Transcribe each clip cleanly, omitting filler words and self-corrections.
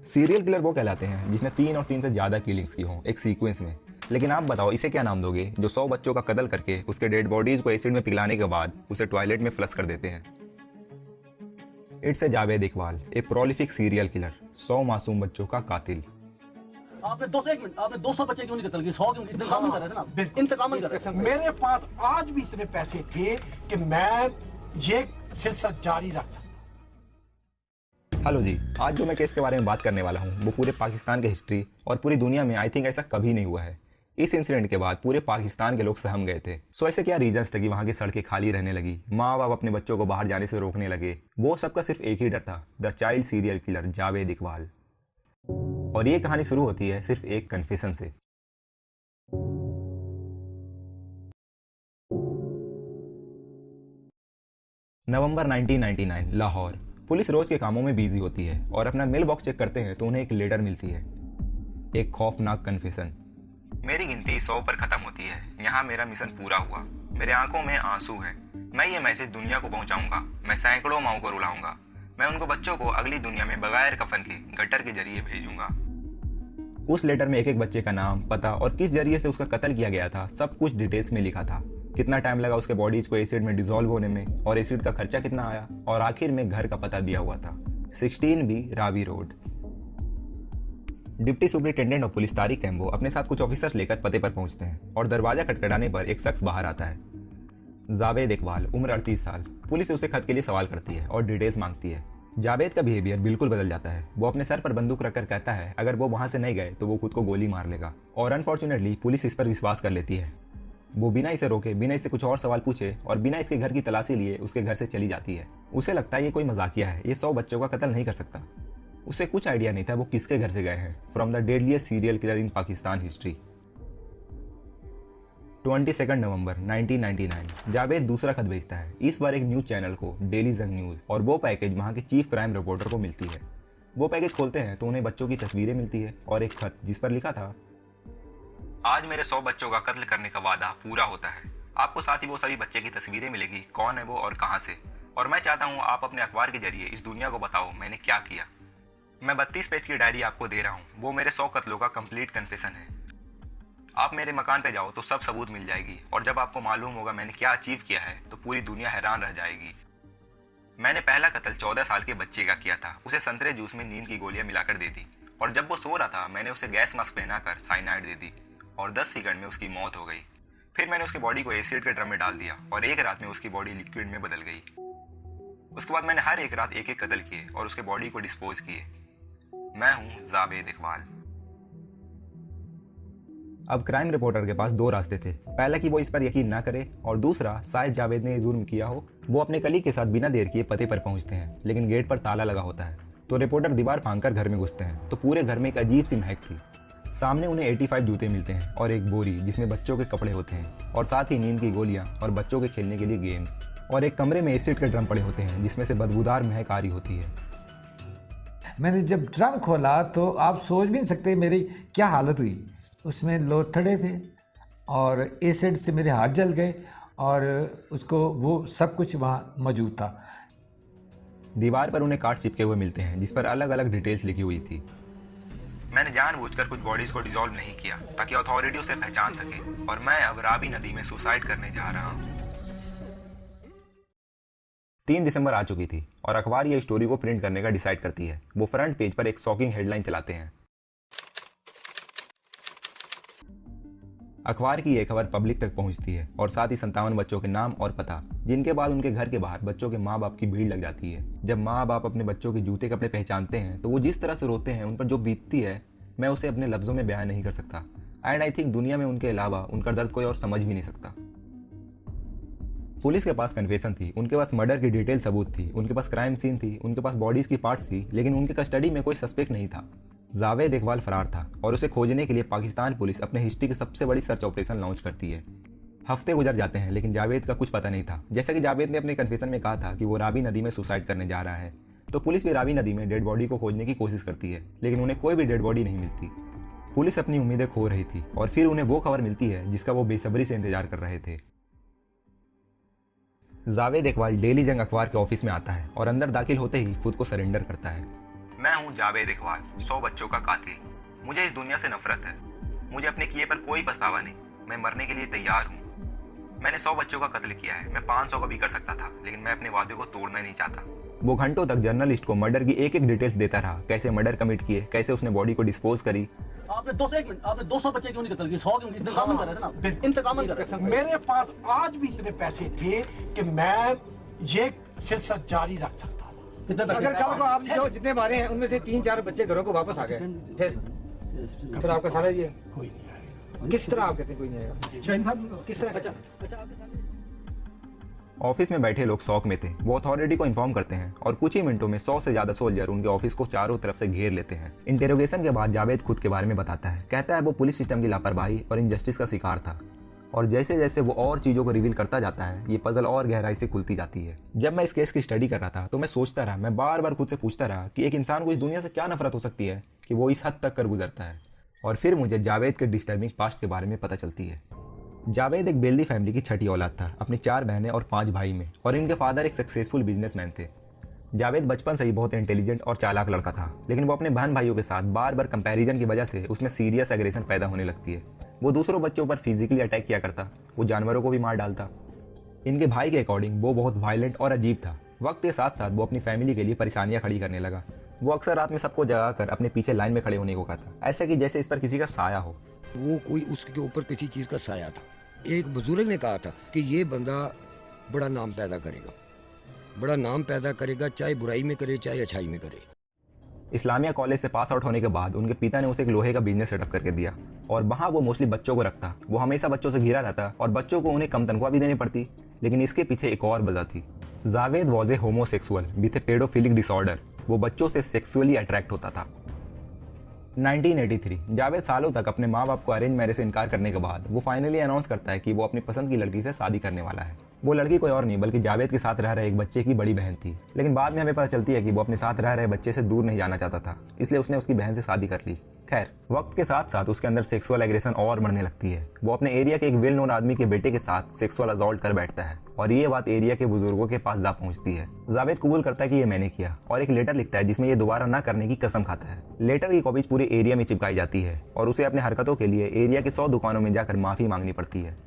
Serial killer वो कहलाते हैं जिसने 3 और 3 से ज़्यादा किलिंग्स की हों एक सीक्वेंस में। लेकिन आप बताओ इसे क्या नाम दोगे जो 100 बच्चों का कत्ल करके उसके डेड बॉडीज को एसिड में पिघलाने के बाद उसे टॉयलेट में फ्लश कर देते हैं। It's a Javed Iqbal, A prolific serial killer, 100 मासूम बच्चों का कातिल। आपने 200 बच्चे क्यों नहीं कत्ल किए? 100 क्यों? इंतकाम कर रहे थे ना, इंतकाम कर रहे थे। मेरे पास आज भी इतने पैसे थे कि मैं ये सिलसिला जारी रख सकता। हेलो जी, आज जो मैं केस के बारे में बात करने वाला हूँ वो पूरे पाकिस्तान के हिस्ट्री और पूरी दुनिया में आई थिंक ऐसा कभी नहीं हुआ है। इस इंसिडेंट के बाद पूरे पाकिस्तान के लोग सहम गए थे। सो ऐसे क्या रीजंस थे कि वहाँ की सड़कें खाली रहने लगी, माँ बाप अपने बच्चों को बाहर जाने से रोकने लगे? वो सबका सिर्फ एक ही डर था, the child serial killer Javed Iqbal. और ये कहानी शुरू होती है सिर्फ एक कन्फेशन से। नवंबर 1999, लाहौर। पुलिस रोज के कामों में बिजी होती है और अपना मेल बॉक्स चेक करते हैं तो उन्हें एक लेटर मिलती है, एक खौफनाक कन्फेशन। मेरी गिनती 100 पर खत्म होती है। यहाँ मेरा मिशन पूरा हुआ। मेरे आंखों में आंसू है। मैं ये मैसेज दुनिया को पहुंचाऊंगा। मैं सैकड़ों माओं को रुलाऊंगा। मैं उनको बच्चों को अगली दुनिया में बगैर कफन के गटर के जरिए भेजूंगा। उस लेटर में एक एक बच्चे का नाम, पता और किस जरिए से उसका कत्ल किया गया था सब कुछ डिटेल्स में लिखा था। कितना टाइम लगा उसके बॉडीज को एसिड में डिसॉल्व होने में और एसिड का खर्चा कितना आया, और आखिर में घर का पता दिया हुआ था, 16B Ravi road. Deputy superintendent of police Tariq combo अपने साथ कुछ ऑफिसर्स लेकर पते पर पहुंचते हैं और दरवाजा खटखटाने पर एक शख्स बाहर आता है, जावेद इकबाल, उम्र 38 साल। पुलिस उसे खत के लिए सवाल करती है और डिटेल्स मांगती है। जावेद का बिहेवियर बिल्कुल बदल जाता है। वो अपने सर पर बंदूक रखकर कहता है अगर वो वहां से नहीं गए तो वो खुद को गोली मार लेगा। और अनफॉर्चुनेटली पुलिस इस पर विश्वास कर लेती है। वो बिना इसे रोके, बिना इससे कुछ और सवाल पूछे और बिना इसके घर की तलाशी लिए उसके घर से चली जाती है। उसे लगता है ये कोई मजाकिया है, ये 100 बच्चों का कत्ल नहीं कर सकता। उसे कुछ आइडिया नहीं था वो किसके घर से गए हैं। From the deadliest serial killer in Pakistan history. 22 नवंबर 1999, जावेद दूसरा खत भेजता है, इस बार एक न्यूज चैनल को, डेली जंग न्यूज, और वो पैकेज वहाँ के चीफ क्राइम रिपोर्टर को मिलती है। वो पैकेज खोलते हैं तो उन्हें बच्चों की तस्वीरें मिलती है और एक खत जिस पर लिखा था, आज मेरे 100 बच्चों का कत्ल करने का वादा पूरा होता है। आपको साथ ही वो सभी बच्चे की तस्वीरें मिलेगी, कौन है वो और कहाँ से। और मैं चाहता हूँ आप अपने अखबार के जरिए इस दुनिया को बताओ मैंने क्या किया। मैं 32 पेज की डायरी आपको दे रहा हूँ, वो मेरे 100 कत्लों का कंप्लीट कन्फेशन है। आप मेरे मकान पे जाओ तो सब सबूत मिल जाएगी, और जब आपको मालूम होगा मैंने क्या अचीव किया है तो पूरी दुनिया हैरान रह जाएगी। मैंने पहला कत्ल 14 साल के बच्चे का किया था। उसे संतरे जूस में नींद की गोलियां मिलाकर दे दी, और जब वो सो रहा था मैंने उसे गैस मास्क पहनाकर साइनाइड दे दी, और 10 सेकंड में उसकी मौत हो गई। फिर मैंने उसकी बॉडी को एसिड के ड्रम में डाल दिया और एक रात में उसकी बॉडी लिक्विड में बदल गई। उसके बाद मैंने हर एक रात एक एक कत्ल किए और उसके बॉडी को डिस्पोज किए। मैं हूं जावेद इकबाल। अब क्राइम रिपोर्टर के पास दो रास्ते थे, पहला कि वो इस पर यकीन ना करे, और दूसरा शायद जावेद ने जुर्म किया हो। वो अपने कलीग के साथ बिना देर किए पते पर पहुंचते हैं, लेकिन गेट पर ताला लगा होता है। तो रिपोर्टर दीवार फांदकर घर में घुसते हैं तो पूरे घर में एक अजीब सी महक थी। सामने उन्हें 85 जूते मिलते हैं और एक बोरी जिसमें बच्चों के कपड़े होते हैं, और साथ ही नींद की गोलियां और बच्चों के खेलने के लिए गेम्स, और एक कमरे में एसिड के ड्रम पड़े होते हैं जिसमें से बदबूदार महक आ रही होती है। मैंने जब ड्रम खोला तो आप सोच भी नहीं सकते मेरी क्या हालत हुई। उसमें लोथड़े थे और एसिड से मेरे हाथ जल गए, और उसको वो सब कुछ वहाँ मौजूद था। दीवार पर उन्हें कार्ड चिपके हुए मिलते हैं जिस पर अलग अलग डिटेल्स लिखी हुई थी। मैंने जानबूझकर कुछ बॉडीज को डिसॉल्व नहीं किया ताकि अथॉरिटी उसे पहचान सके, और मैं अब रावी नदी में सुसाइड करने जा रहा हूँ। 3 दिसंबर आ चुकी थी और अखबार ये स्टोरी को प्रिंट करने का डिसाइड करती है। वो फ्रंट पेज पर एक शॉकिंग हेडलाइन चलाते हैं। अखबार की यह खबर पब्लिक तक पहुंचती है और साथ ही 57 बच्चों के नाम और पता, जिनके बाद उनके घर के बाहर बच्चों के माँ बाप की भीड़ लग जाती है। जब माँ बाप अपने बच्चों के जूते कपड़े पहचानते हैं तो वो जिस तरह से रोते हैं, उन पर जो बीतती है मैं उसे अपने लफ्जों में बयान नहीं कर सकता। एंड आई थिंक दुनिया में उनके अलावा उनका दर्द कोई और समझ भी नहीं सकता। पुलिस के पास कन्फेशन थी, उनके पास मर्डर की डिटेल सबूत थी, उनके पास क्राइम सीन थी, उनके पास बॉडीज की पार्ट्स थी, लेकिन उनके कस्टडी में कोई सस्पेक्ट नहीं था। जावेद इकबाल फरार था और उसे खोजने के लिए पाकिस्तान पुलिस अपने हिस्ट्री की सबसे बड़ी सर्च ऑपरेशन लॉन्च करती है। हफ्ते गुजर जाते हैं लेकिन जावेद का कुछ पता नहीं था। जैसा कि जावेद ने अपने कन्फेशन में कहा था कि वो रावी नदी में सुसाइड करने जा रहा है, तो पुलिस भी रावी नदी में डेड बॉडी को खोजने की कोशिश करती है, लेकिन उन्हें कोई भी डेड बॉडी नहीं मिलती। पुलिस अपनी उम्मीदें खो रही थी और फिर उन्हें वो खबर मिलती है जिसका वो बेसब्री से इंतजार कर रहे थे। जावेद इकबाल डेली जंग अखबार के ऑफिस में आता है और अंदर दाखिल होते ही खुद को सरेंडर करता है। मैं हूँ जावेद इकबाल, 100 बच्चों का कातिल। मुझे इस दुनिया से नफरत है। मुझे अपने किए पर कोई पछतावा नहीं। मैं मरने के लिए तैयार हूँ। मैंने 100 बच्चों का कत्ल किया है। मैं 500 का भी कर सकता था, लेकिन मैं अपने वादे को तोड़ना नहीं चाहता। वो घंटों तक जर्नलिस्ट को मर्डर की एक एक डिटेल्स देता रहा, कैसे मर्डर कमिट किए, कैसे उसने बॉडी को डिस्पोज करी। आपने 200 बच्चे क्यों नहीं कत्ल किए? 100 क्यों? इंतकाम कर रहे थे ना, इंतकाम कर रहे थे। मेरे पास आज भी इतने पैसे थे कि मैं ये सिलसिला जारी रख सकता था। कितने पैसे? अगर कल को आप जो जितने मारे हैं उनमें से 3-4 बच्चे घरों को वापस आ गए, फिर आपका सारा ये कोई नहीं आएगा। किस तरह आप कहते हैं कोई नहीं आएगा? किस तरह? अच्छा ऑफिस में बैठे लोग शौक में थे। वो अथॉरिटी को इन्फॉर्म करते हैं और कुछ ही मिनटों में 100 से ज्यादा सोल्जर उनके ऑफिस को चारों तरफ से घेर लेते हैं। इंटेरोगेशन के बाद जावेद खुद के बारे में बताता है। कहता है वो पुलिस सिस्टम की लापरवाही और इनजस्टिस का शिकार था। और जैसे जैसे वो और चीज़ों को रिवील करता जाता है, ये पजल और गहराई से खुलती जाती है। जब मैं इस केस की स्टडी कर रहा था तो मैं सोचता रहा, मैं बार बार खुद से पूछता रहा कि एक इंसान को इस दुनिया से क्या नफरत हो सकती है कि वो इस हद तक कर गुजरता है। और फिर मुझे जावेद के डिस्टर्बिंग पास्ट के बारे में पता चलती है। जावेद एक बेल्दी फैमिली की छठी औलाद था, अपनी 4 बहनें और 5 भाई में, और इनके फादर एक सक्सेसफुल बिजनेसमैन थे। जावेद बचपन से ही बहुत इंटेलिजेंट और चालाक लड़का था, लेकिन वो अपने बहन भाइयों के साथ बार बार कंपैरिजन की वजह से उसमें सीरियस एग्रेशन पैदा होने लगती है। वो दूसरों बच्चों पर फिजिकली अटैक किया करता, वो जानवरों को भी मार डालता। इनके भाई के अकॉर्डिंग वो बहुत वायलेंट और अजीब था। वक्त के साथ साथ वो अपनी फैमिली के लिए परेशानियां खड़ी करने लगा। वो अक्सर रात में सबको जगाकर अपने पीछे लाइन में खड़े होने को कहता, ऐसा कि जैसे इस पर किसी का साया हो। वो कोई उसके ऊपर किसी चीज़ का साया था। एक बुजुर्ग ने कहा था कि ये बंदा बड़ा नाम पैदा करेगा, बड़ा नाम पैदा करेगा, चाहे बुराई में करे चाहे अच्छाई में करे। इस्लामिया कॉलेज से पास आउट होने के बाद उनके पिता ने उसे एक लोहे का बिजनेस सेटअप करके दिया, और वहाँ वो मोस्टली बच्चों को रखता। वो हमेशा बच्चों से घिरा रहता और बच्चों को उन्हें कम तनख्वाह भी देनी पड़ती। लेकिन इसके पीछे एक और वजह थी। Javed was a homosexual with a pedophilic disorder. वो बच्चों से सेक्सुअली अट्रैक्ट होता था। 1983 जावेद सालों तक अपने माँ बाप को अरेंज मैरिज से इनकार करने के बाद वो फाइनली अनाउंस करता है कि वो अपनी पसंद की लड़की से शादी करने वाला है। वो लड़की कोई और नहीं बल्कि जावेद के साथ रह रहे एक बच्चे की बड़ी बहन थी। लेकिन बाद में हमें पता चलती है कि वो अपने साथ रह रहे बच्चे से दूर नहीं जाना चाहता था, इसलिए उसने उसकी बहन से शादी कर ली। खैर, वक्त के साथ साथ उसके अंदर सेक्सुअल एग्रेशन और बढ़ने लगती है। वो अपने एरिया के एक वेल नोन आदमी के बेटे के साथ सेक्सुअल असॉल्ट कर बैठता है, और ये बात एरिया के बुजुर्गों के पास जा पहुंचती है। जावेद कबूल करता है कि ये मैंने किया, और एक लेटर लिखता है जिसमें ये दोबारा ना करने की कसम खाता है। लेटर की कॉपीज पूरे एरिया में चिपकाई जाती है, और उसे अपने हरकतों के लिए एरिया के 100 दुकानों में जाकर माफी मांगनी पड़ती है।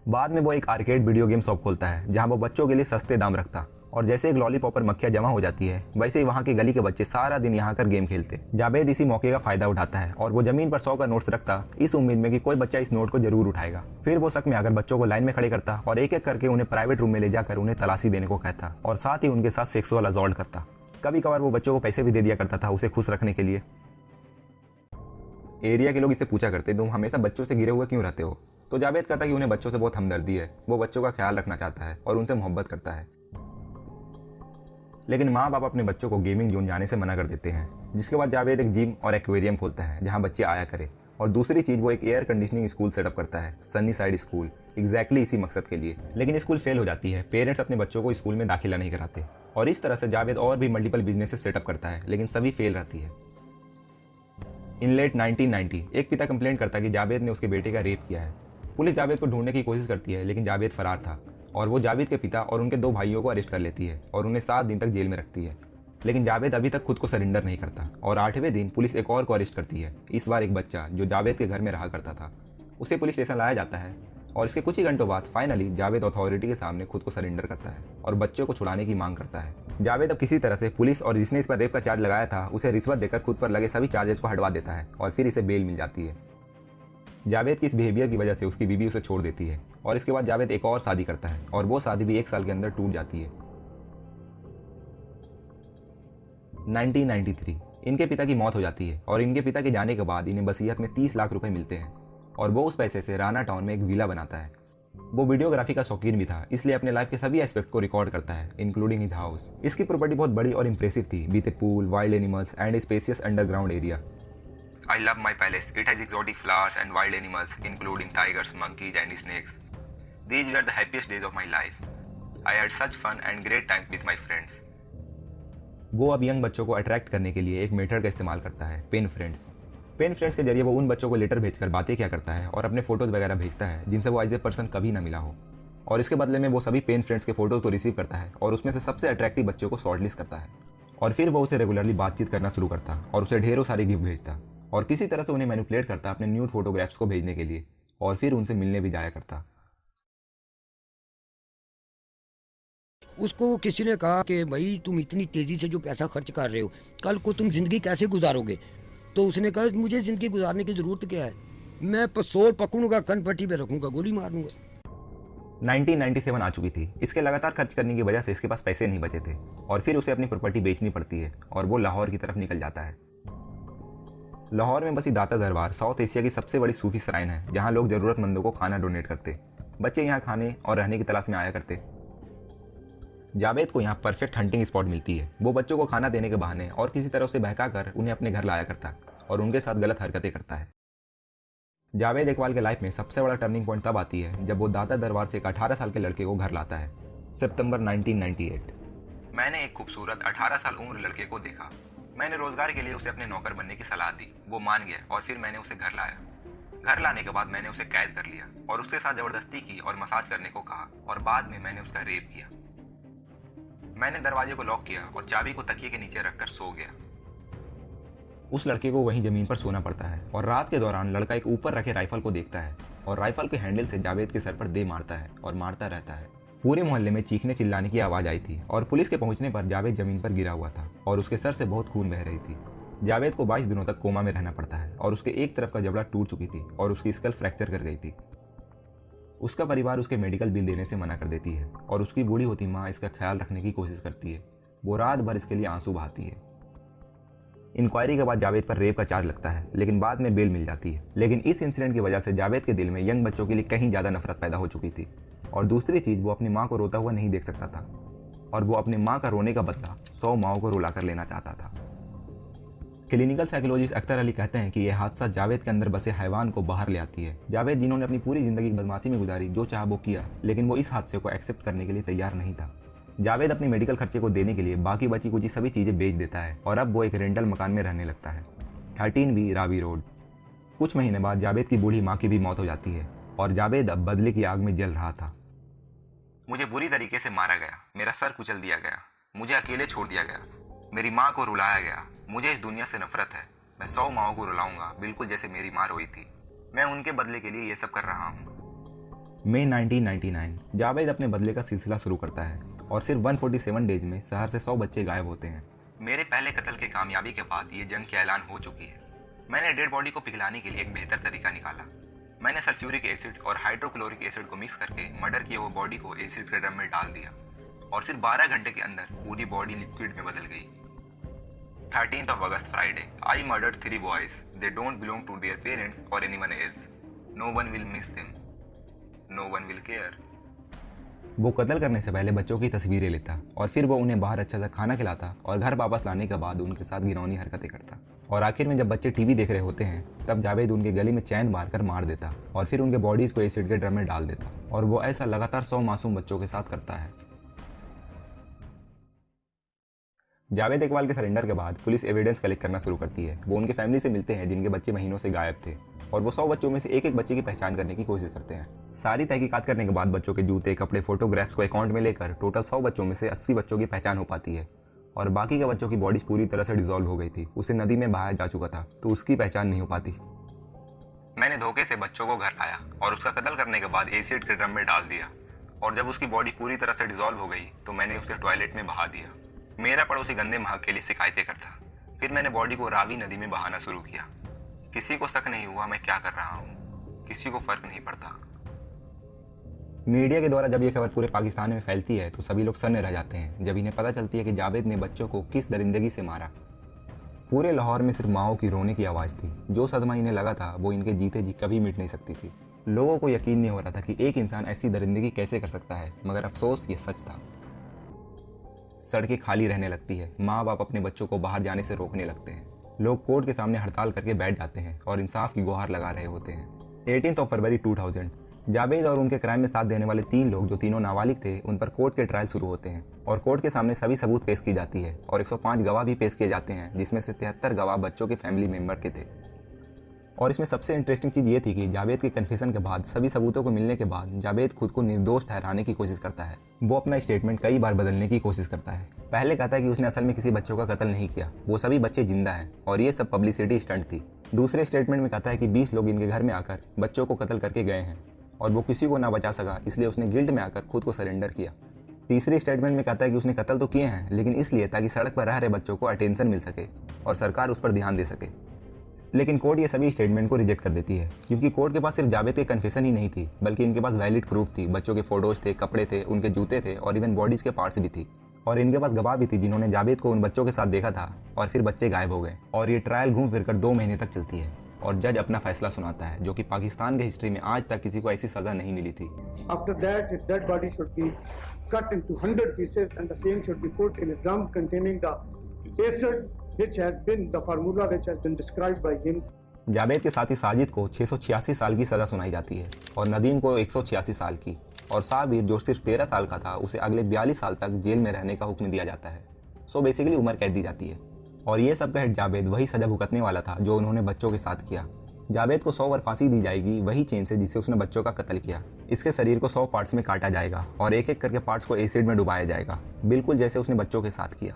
बाद में वो एक आर्केड वीडियो गेम शॉप खोलता है जहां वो बच्चों के लिए सस्ते दाम रखता, और जैसे एक लॉलीपॉप पर मक्खियां जमा हो जाती है वैसे ही वहां के गली के बच्चे सारा दिन यहाँ कर गेम खेलते। जावेद इसी मौके का फायदा उठाता है और वो जमीन पर 100 का नोट्स रखता, इस उम्मीद में कि कोई बच्चा इस नोट को जरूर उठाएगा। फिर वो शक में आकर बच्चों को लाइन में खड़े करता और एक एक करके उन्हें प्राइवेट रूम में ले जाकर उन्हें तलाशी देने को कहता, और साथ ही उनके साथ सेक्सुअल असॉल्ट करता। कभी कभार वो बच्चों को पैसे भी दे दिया करता था उसे खुश रखने के लिए। एरिया के लोग इससे पूछा करते, तुम हमेशा बच्चों से घिरे हुए क्यों रहते हो? तो जावेद कहता कि उन्हें बच्चों से बहुत हमदर्दी है, वो बच्चों का ख्याल रखना चाहता है और उनसे मोहब्बत करता है। लेकिन माँ बाप अपने बच्चों को गेमिंग जोन जाने से मना कर देते हैं, जिसके बाद जावेद एक जिम और एक्वेरियम खोलता है जहाँ बच्चे आया करें। और दूसरी चीज़, वो एक एयर कंडीशनिंग स्कूल सेटअप करता है, सनी साइड स्कूल, एग्जैक्टली इसी मकसद के लिए। लेकिन स्कूल फेल हो जाती है, पेरेंट्स अपने बच्चों को स्कूल में दाखिला नहीं कराते, और इस तरह से जावेद और भी मल्टीपल बिजनेसेस सेटअप करता है, लेकिन सभी फेल रहती है। इन लेट 1990 एक पिता कंप्लेंट करता है कि जावेद ने उसके बेटे का रेप किया है। पुलिस जावेद को ढूंढने की कोशिश करती है, लेकिन जावेद फरार था, और वो जावेद के पिता और उनके 2 भाइयों को अरेस्ट कर लेती है और उन्हें 7 दिन तक जेल में रखती है। लेकिन जावेद अभी तक खुद को सरेंडर नहीं करता, और 8वें दिन पुलिस एक और को अरेस्ट करती है। इस बार एक बच्चा जो जावेद के घर में रहा करता था, उसे पुलिस स्टेशन लाया जाता है, और इसके कुछ ही घंटों बाद फाइनली जावेद अथॉरिटी के सामने खुद को सरेंडर करता है और बच्चों को छुड़ाने की मांग करता है। जावेद अब किसी तरह से पुलिस और जिसने इस पर रेप का चार्ज लगाया था उसे रिश्वत देकर खुद पर लगे सभी चार्जेस को हटवा देता है, और फिर इसे बेल मिल जाती है। जावेद की इस बिहेवियर की वजह से उसकी बीवी उसे छोड़ देती है, और इसके बाद जावेद एक और शादी करता है, और वो शादी भी 1 साल के अंदर टूट जाती है। 1993 इनके पिता की मौत हो जाती है, और इनके पिता के जाने के बाद इन्हें वसीयत में 30 लाख रुपए मिलते हैं, और वो उस पैसे से राना टाउन में एक विला बनाता है। वो वीडियोग्राफी का शौकीन भी था, इसलिए अपने लाइफ के सभी एस्पेक्ट को रिकॉर्ड करता है, इंक्लूडिंग हिज हाउस। इसकी प्रॉपर्टी बहुत बड़ी और इंप्रेसिव थी, with A pool, wild animals and spacious underground area. I love my palace. It has exotic flowers and wild animals, including tigers, monkeys, and snakes. These were the happiest days of my life. I had such fun and great times with my friends. वो अब young बच्चों को attract करने के लिए एक method का इस्तेमाल करता है, पेन फ्रेंड्स। पेन फ्रेंड्स के जरिए वो उन बच्चों को लेटर भेजकर बातें क्या करता है और अपने फोटोज वगैरह भेजता है जिनसे वो एज ए पर्सन कभी ना मिला हो, और इसके बदले में वो सभी पेन फ्रेंड्स के फोटोज को रिसीव करता है और उसमें से सबसे अट्रैक्टिव बच्चों को शॉर्टलिस्ट करता है, और फिर वो उसे रेगुलरली बातचीत करना शुरू करता और उसे ढेरों सारे गिफ्ट भेजता और किसी तरह से उन्हें मैनिपुलेट करता अपने न्यूड फोटोग्राफ्स को भेजने के लिए और फिर उनसे मिलने भी जाया करता। उसको किसी ने कहा कि भाई तुम इतनी तेज़ी से जो पैसा खर्च कर रहे हो, कल को तुम ज़िंदगी कैसे गुजारोगे? तो उसने कहा मुझे ज़िंदगी गुजारने की ज़रूरत क्या है, मैं पिस्तौल पकड़ूंगा, कन पट्टी पे रखूंगा, गोली मारूंगा। 1997 आ चुकी थी। इसके लगातार खर्च करने की वजह से इसके पास पैसे नहीं बचे थे और फिर उसे अपनी प्रॉपर्टी बेचनी पड़ती है और वो लाहौर की तरफ निकल जाता है। लाहौर में बसी दाता दरबार साउथ एशिया की सबसे बड़ी सूफी श्राइन है जहाँ लोग ज़रूरतमंदों को खाना डोनेट करते। बच्चे यहाँ खाने और रहने की तलाश में आया करते। जावेद को यहाँ परफेक्ट हंटिंग स्पॉट मिलती है। वो बच्चों को खाना देने के बहाने और किसी तरह से बहका कर उन्हें अपने घर लाया करता और उनके साथ गलत हरकतें करता है। जावेद इकबाल के लाइफ में सबसे बड़ा टर्निंग पॉइंट तब आती है जब वो दाता दरबार से एक 18 साल के लड़के को घर लाता है। सितंबर 1998। मैंने एक खूबसूरत 18 साल उम्र लड़के को देखा। मैंने रोजगार के लिए उसे अपने नौकर बनने की सलाह दी। वो मान गया और फिर मैंने उसे घर लाया। घर लाने के बाद मैंने उसे कैद कर लिया और उसके साथ जबरदस्ती की और मसाज करने को कहा और बाद में मैंने उसका रेप किया। मैंने दरवाजे को लॉक किया और चाबी को तकिए के नीचे रखकर सो गया। उस लड़के को वहीं जमीन पर सोना पड़ता है और रात के दौरान लड़का एक ऊपर रखे राइफल को देखता है और राइफल के हैंडल से जावेद के सर पर दे मारता है और मारता रहता है। पूरे मोहल्ले में चीखने चिल्लाने की आवाज़ आई थी और पुलिस के पहुंचने पर जावेद जमीन पर गिरा हुआ था और उसके सर से बहुत खून बह रही थी। जावेद को 22 दिनों तक कोमा में रहना पड़ता है और उसके एक तरफ का जबड़ा टूट चुकी थी और उसकी स्कल फ्रैक्चर कर गई थी। उसका परिवार उसके मेडिकल बिल देने से मना कर देती है और उसकी बूढ़ी होती माँ इसका ख्याल रखने की कोशिश करती है। वो रात भर इसके लिए आंसू बहाती है। इंक्वायरी के बाद जावेद पर रेप का चार्ज लगता है लेकिन बाद में बेल मिल जाती है। लेकिन इस इंसिडेंट की वजह से जावेद के दिल में यंग बच्चों के लिए कहीं ज़्यादा नफरत पैदा हो चुकी थी और दूसरी चीज़ वो अपनी माँ को रोता हुआ नहीं देख सकता था और वो अपनी माँ का रोने का बदला 100 माओं को रुला कर लेना चाहता था। क्लिनिकल साइकोलॉजिस्ट अख्तर अली कहते हैं कि यह हादसा जावेद के अंदर बसे हैवान को बाहर ले आती है। जावेद जिन्होंने अपनी पूरी जिंदगी बदमाशी में गुजारी, जो चाहा वो किया, लेकिन वो इस हादसे को एक्सेप्ट करने के लिए तैयार नहीं था। जावेद अपनी मेडिकल खर्चे को देने के लिए बाकी बची कुछ सभी चीज़ें बेच देता है और अब वो एक रेंटल मकान में रहने लगता है, 13B रावी रोड। कुछ महीने बाद जावेद की बूढ़ी माँ की भी मौत हो जाती है और जावेद अब बदले की आग में जल रहा था। मुझे बुरी तरीके से मारा गया, मेरा सर कुचल दिया गया, मुझे अकेले छोड़ दिया गया, मेरी माँ को रुलाया गया, मुझे इस दुनिया से नफरत है। मैं 100 माओं को रुलाऊंगा, बिल्कुल जैसे मेरी माँ रोई थी। मैं उनके बदले के लिए ये सब कर रहा हूँ। मई 1999 जावेद अपने बदले का सिलसिला शुरू करता है और सिर्फ 147 डेज में शहर से 100 बच्चे गायब होते हैं। मेरे पहले कत्ल के कामयाबी के बाद ये जंग की ऐलान हो चुकी है। मैंने डेड बॉडी को पिघलाने के लिए एक बेहतर तरीका निकाला। मैंने सल्फ्यूरिक एसिड और हाइड्रोक्लोरिक एसिड को मिक्स करके मर्डर किए हुए बॉडी को एसिड के ड्रम में डाल दिया और सिर्फ 12 घंटे के अंदर पूरी बॉडी लिक्विड में बदल गई। 13th of August Friday, I murdered 3 boys. They don't belong to their parents or anyone else. No one will miss them. No one will care. वो कत्ल करने से पहले बच्चों की तस्वीरें लेता और फिर वो उन्हें बाहर अच्छा सा खाना खिलाता और घर वापस लाने के बाद उनके साथ घिनौनी हरकतें करता और आखिर में जब बच्चे टीवी देख रहे होते हैं तब जावेद उनके गले में चैन मारकर मार देता और फिर उनके बॉडीज को एसिड के ड्रम में डाल देता और वो ऐसा लगातार 100 मासूम बच्चों के साथ करता है। जावेद इकबाल के सरेंडर के बाद पुलिस एविडेंस कलेक्ट करना शुरू करती है। वो उनके फैमिली से मिलते हैं जिनके बच्चे महीनों से गायब थे और वो 100 बच्चों में से एक एक बच्चे की पहचान करने की कोशिश करते हैं। सारी तहकीकात करने के बाद बच्चों के जूते, कपड़े, फोटोग्राफ्स को अकाउंट में लेकर टोटल 100 बच्चों में से 80 बच्चों की पहचान हो पाती है और बाकी के बच्चों की बॉडीज पूरी तरह से डिजोल्व हो गई थी। उसे नदी में बहाया जा चुका था तो उसकी पहचान नहीं हो पाती। मैंने धोखे से बच्चों को घर लाया और उसका कत्ल करने के बाद एसिड के ड्रम में डाल दिया और जब उसकी बॉडी पूरी तरह से डिजोल्व हो गई तो मैंने उसे टॉयलेट में बहा दिया। मेरा पड़ोसी गंदे महक के लिए शिकायतें करता। फिर मैंने बॉडी को रावी नदी में बहाना शुरू किया। किसी को शक नहीं हुआ मैं क्या कर रहा हूँ, किसी को फर्क नहीं पड़ता। मीडिया के द्वारा जब यह खबर पूरे पाकिस्तान में फैलती है तो सभी लोग सन्न रह जाते हैं जब इन्हें पता चलती है कि जावेद ने बच्चों को किस दरिंदगी से मारा। पूरे लाहौर में सिर्फ माओ की रोने की आवाज़ थी। जो सदमा इन्हें लगा था वो इनके जीते जी कभी मिट नहीं सकती थी। लोगों को यकीन नहीं हो रहा था कि एक इंसान ऐसी दरिंदगी कैसे कर सकता है, मगर अफसोस ये सच था। सड़कें खाली रहने लगती है, माँ बाप अपने बच्चों को बाहर जाने से रोकने लगते हैं, लोग कोर्ट के सामने हड़ताल करके बैठ जाते हैं और इंसाफ की गुहार लगा रहे होते हैं। 18 फरवरी 2000 जावेद और उनके क्राइम में साथ देने वाले 3 लोग जो तीनों नाबालिग थे उन पर कोर्ट के ट्रायल शुरू होते हैं और कोर्ट के सामने सभी सबूत पेश की जाती है और 105 गवाह भी पेश किए जाते हैं जिसमें से 73 गवाह बच्चों के फैमिली मेंबर के थे। और इसमें सबसे इंटरेस्टिंग चीज़ ये थी कि जावेद के कन्फेशन के बाद सभी सबूतों को मिलने के बाद जावेद खुद को निर्दोष ठहराने की कोशिश करता है। वो अपना स्टेटमेंट कई बार बदलने की कोशिश करता है। पहले कहता है कि उसने असल में किसी बच्चों का कत्ल नहीं किया, वो सभी बच्चे जिंदा हैं और ये सब पब्लिसिटी स्टंट थी। दूसरे स्टेटमेंट में कहता है कि 20 लोग इनके घर में आकर बच्चों को कत्ल करके गए हैं और वो किसी को ना बचा सका, इसलिए उसने गिल्ट में आकर खुद को सरेंडर किया। तीसरी स्टेटमेंट में कहता है कि उसने कत्ल तो किए हैं, लेकिन इसलिए ताकि सड़क पर रह रहे बच्चों को अटेंशन मिल सके और सरकार उस पर ध्यान दे सके। लेकिन कोर्ट ये सभी स्टेटमेंट को रिजेक्ट कर देती है, क्योंकि कोर्ट के पास सिर्फ जावेद के कन्फेशन ही नहीं थी, बल्कि इनके पास वैलिड प्रूफ थी। बच्चों के फोटोज थे, कपड़े थे, उनके जूते थे और इवन बॉडीज के पार्ट्स भी थी। और इनके पास गवाह भी थी जिन्होंने जावेद को उन बच्चों के साथ देखा था और फिर बच्चे गायब हो गए। और ये ट्रायल घूम फिर कर 2 महीने तक चलती है और जज अपना फैसला सुनाता है, जो कि पाकिस्तान के हिस्ट्री में आज तक किसी को ऐसी सजा नहीं मिली थी। After that, his dead body should be cut into 100 pieces and the same should be put in a drum containing the acid, which has been the formula which has been described by him. Javed के साथी साजिद को 686 साल की सज़ा सुनाई जाती है और नदीम को 186 साल की, और साबिर जो सिर्फ 13 साल का था उसे अगले 42 साल तक जेल में रहने का हुक्म दिया जाता है। सो बेसिकली उम्र कैद दी जाती है। और ये सब कह जावेद वही सज़ा भुगतने वाला था जो उन्होंने बच्चों के साथ किया। जावेद को 100 बार फांसी दी जाएगी, वही चेन से जिससे उसने बच्चों का कत्ल किया। इसके शरीर को 100 पार्ट्स में काटा जाएगा और एक एक करके पार्ट्स को एसिड में डुबाया जाएगा, बिल्कुल जैसे उसने बच्चों के साथ किया।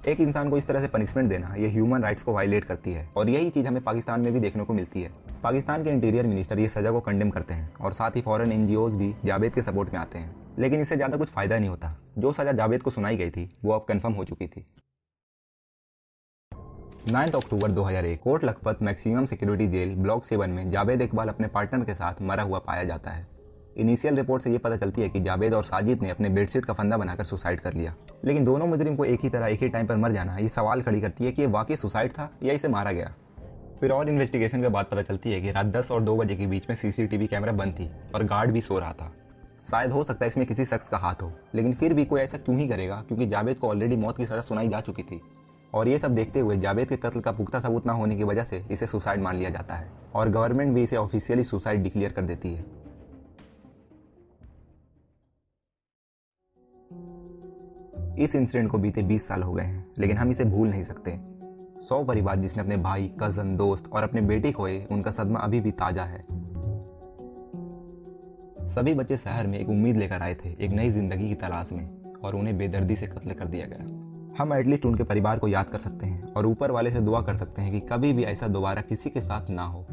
एक इंसान को इस तरह से पनिशमेंट देना ये ह्यूमन राइट्स को वायलेट करती है और यही चीज़ हमें पाकिस्तान में भी देखने को मिलती है। पाकिस्तान के इंटीरियर मिनिस्टर ये सज़ा को कंडेम करते हैं और साथ ही फॉरेन NGOs भी जावेद के सपोर्ट में आते हैं, लेकिन इससे ज़्यादा कुछ फ़ायदा नहीं होता। जो सज़ा जावेद को सुनाई गई थी वो अब कन्फर्म हो चुकी थी। 9 अक्टूबर 2001 Kot Lakhpat maximum security jail block 7 में जावेद इकबाल अपने पार्टनर के साथ मरा हुआ पाया जाता है। इनिशियल रिपोर्ट से ये पता चलती है कि जावेद और साजिद ने अपने बेडशीट का फंदा बनाकर सुसाइड कर लिया, लेकिन दोनों मुजरिम को एक ही तरह एक ही टाइम पर मर जाना ये सवाल खड़ी करती है कि ये वाकई सुसाइड था या इसे मारा गया। फिर और इन्वेस्टिगेशन के बाद पता चलती है कि रात 10 और 2 बजे के बीच में CCTV कैमरा बंद थी और गार्ड भी सो रहा था। शायद हो सकता है इसमें किसी शख्स का हाथ हो, लेकिन फिर भी कोई ऐसा क्यों ही करेगा, क्योंकि जावेद को ऑलरेडी मौत की सज़ा सुनाई जा चुकी थी। और ये सब देखते हुए जावेद के कत्ल का पुख्ता सबूत ना होने की वजह से इसे सुसाइड मान लिया जाता है और गवर्नमेंट भी इसे ऑफिशियली सुसाइड डिक्लेयर कर देती है। इस इंसिडेंट को बीते 20 साल हो गए हैं, लेकिन हम इसे भूल नहीं सकते। 100 परिवार जिसने अपने भाई, कजन, दोस्त और अपने बेटे खोए, उनका सदमा अभी भी ताजा है। सभी बच्चे शहर में एक उम्मीद लेकर आए थे, एक नई जिंदगी की तलाश में, और उन्हें बेदर्दी से कत्ल कर दिया गया। हम एटलीस्ट उनके परिवार को याद कर सकते हैं और ऊपर वाले से दुआ कर सकते हैं कि कभी भी ऐसा दोबारा किसी के साथ ना हो।